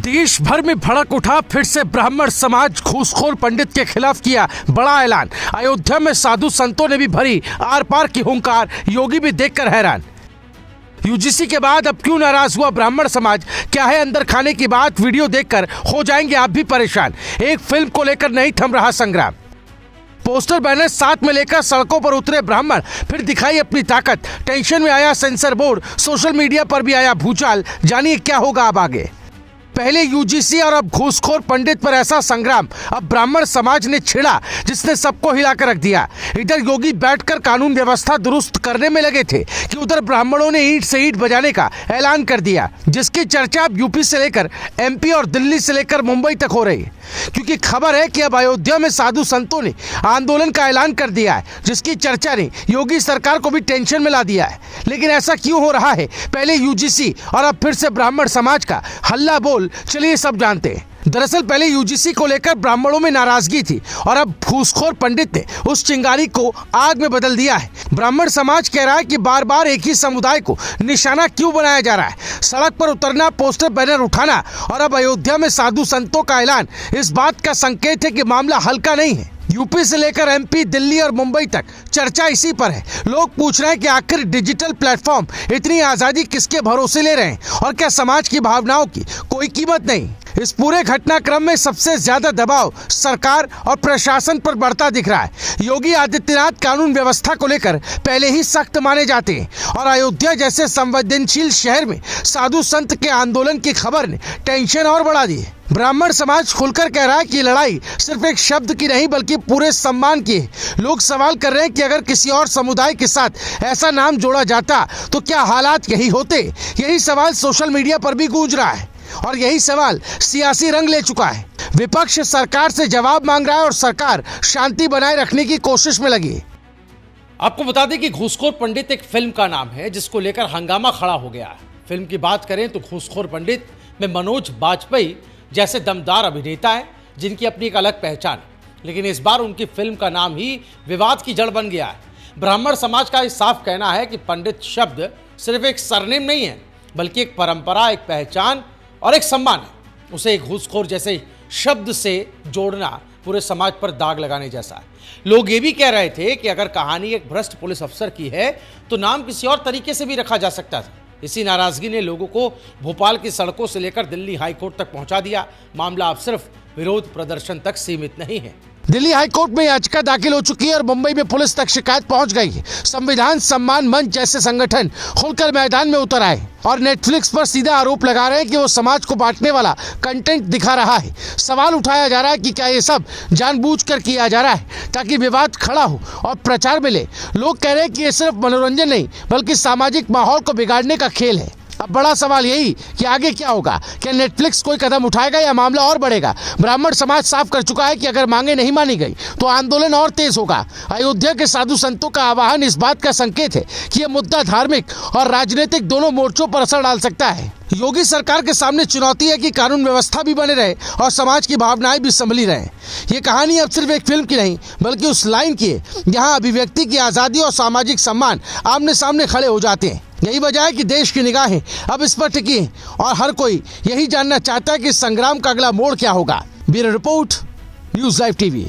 देश भर में भड़क उठा। फिर से ब्राह्मण समाज घूसखोर पंडित के खिलाफ किया बड़ा ऐलान। अयोध्या में साधु संतों ने भी भरी आर पार की हुंकार। योगी भी देखकर हैरान। यूजीसी के बाद अब क्यों नाराज हुआ ब्राह्मण समाज? क्या है अंदर खाने की बात? वीडियो देखकर हो जाएंगे आप भी परेशान। एक फिल्म को लेकर नहीं थम रहा संग्राम। पोस्टर बैनर साथ में लेकर सड़कों पर उतरे ब्राह्मण, फिर दिखाई अपनी ताकत। टेंशन में आया सेंसर बोर्ड, सोशल मीडिया पर भी आया भूचाल। जानिए क्या होगा अब आगे। पहले यूजीसी और अब घूसखोर पंडित पर ऐसा संग्राम अब ब्राह्मण समाज ने छिड़ा जिसने सबको हिलाकर रख दिया। इधर योगी बैठकर कानून व्यवस्था दुरुस्त करने में लगे थे कि उधर ब्राह्मणों ने ईंट से ईंट बजाने का ऐलान कर दिया, जिसकी चर्चा अब यूपी से लेकर एमपी और दिल्ली से लेकर मुंबई तक हो रही है। क्योंकि खबर है कि अब अयोध्या में साधु संतों ने आंदोलन का ऐलान कर दिया है, जिसकी चर्चा ने योगी सरकार को भी टेंशन में ला दिया है। लेकिन ऐसा क्यों हो रहा है? पहले यूजीसी और अब फिर से ब्राह्मण समाज का हल्ला बोल, चलिए सब जानते हैं। दरअसल पहले यूजीसी को लेकर ब्राह्मणों में नाराजगी थी और अब घूसखोर पंडित ने उस चिंगारी को आग में बदल दिया है। ब्राह्मण समाज कह रहा है कि बार बार एक ही समुदाय को निशाना क्यों बनाया जा रहा है? सड़क पर उतरना, पोस्टर बैनर उठाना और अब अयोध्या में साधु संतों का ऐलान इस बात का संकेत है कि मामला हल्का नहीं है। यूपी से लेकर एमपी, दिल्ली और मुंबई तक चर्चा इसी पर है। लोग पूछ रहे हैं कि आखिर डिजिटल प्लेटफॉर्म इतनी आजादी किसके भरोसे ले रहे हैं और क्या समाज की भावनाओं की कोई कीमत नहीं? इस पूरे घटनाक्रम में सबसे ज्यादा दबाव सरकार और प्रशासन पर बढ़ता दिख रहा है। योगी आदित्यनाथ कानून व्यवस्था को लेकर पहले ही सख्त माने जाते हैं और अयोध्या जैसे संवेदनशील शहर में साधु संत के आंदोलन की खबर ने टेंशन और बढ़ा दी है। ब्राह्मण समाज खुलकर कह रहा है कि लड़ाई सिर्फ एक शब्द की नहीं बल्कि पूरे सम्मान की है। लोग सवाल कर रहे हैं कि अगर किसी और समुदाय के साथ ऐसा नाम जोड़ा जाता तो क्या हालात यही होते? यही सवाल सोशल मीडिया पर भी गूंज रहा है और यही सवाल सियासी रंग ले चुका है। विपक्ष सरकार से जवाब मांग रहा है और सरकार शांति बनाए रखने की कोशिश में लगी है। आपको बता दें कि घूसखोर पंडित एक फिल्म का नाम है जिसको लेकर हंगामा खड़ा हो गया है। फिल्म की बात करें तो घूसखोर पंडित में मनोज बाजपेयी जैसे दमदार अभिनेता हैं जिनकी अपनी एक अलग पहचान है, लेकिन इस बार उनकी फिल्म का नाम ही विवाद की जड़ बन गया है। ब्राह्मण समाज का इस साफ कहना है कि पंडित शब्द सिर्फ एक सरनेम नहीं है बल्कि एक परंपरा, एक पहचान और एक सम्मान है। उसे एक घूसखोर जैसे शब्द से जोड़ना पूरे समाज पर दाग लगाने जैसा है। लोग ये भी कह रहे थे कि अगर कहानी एक भ्रष्ट पुलिस अफसर की है तो नाम किसी और तरीके से भी रखा जा सकता था। इसी नाराजगी ने लोगों को भोपाल की सड़कों से लेकर दिल्ली हाईकोर्ट तक पहुंचा दिया। मामला अब सिर्फ विरोध प्रदर्शन तक सीमित नहीं है। दिल्ली हाईकोर्ट में याचिका दाखिल हो चुकी है और मुंबई में पुलिस तक शिकायत पहुंच गई है। संविधान सम्मान मंच जैसे संगठन खुलकर मैदान में उतर आए और नेटफ्लिक्स पर सीधा आरोप लगा रहे हैं कि वो समाज को बांटने वाला कंटेंट दिखा रहा है। सवाल उठाया जा रहा है कि क्या ये सब जानबूझकर किया जा रहा है ताकि विवाद खड़ा हो और प्रचार मिले? लोग कह रहे हैं कि ये सिर्फ मनोरंजन नहीं बल्कि सामाजिक माहौल को बिगाड़ने का खेल है। अब बड़ा सवाल यही कि आगे क्या होगा? क्या नेटफ्लिक्स कोई कदम उठाएगा या मामला और बढ़ेगा? ब्राह्मण समाज साफ कर चुका है कि अगर मांगे नहीं मानी गई तो आंदोलन और तेज होगा। अयोध्या के साधु संतों का आह्वान इस बात का संकेत है कि यह मुद्दा धार्मिक और राजनीतिक दोनों मोर्चों पर असर डाल सकता है। योगी सरकार के सामने चुनौती है कि कानून व्यवस्था भी बने रहे और समाज की भावनाएं भी संभली रहे। ये कहानी अब सिर्फ एक फिल्म की नहीं बल्कि उस लाइन की है जहां अभिव्यक्ति की आजादी और सामाजिक सम्मान आमने सामने खड़े हो जाते हैं। यही वजह है कि देश की निगाहें अब इस पर टिकी हैं और हर कोई यही जानना चाहता है कि इस संग्राम का अगला मोड़ क्या होगा। Bureau report, news live TV.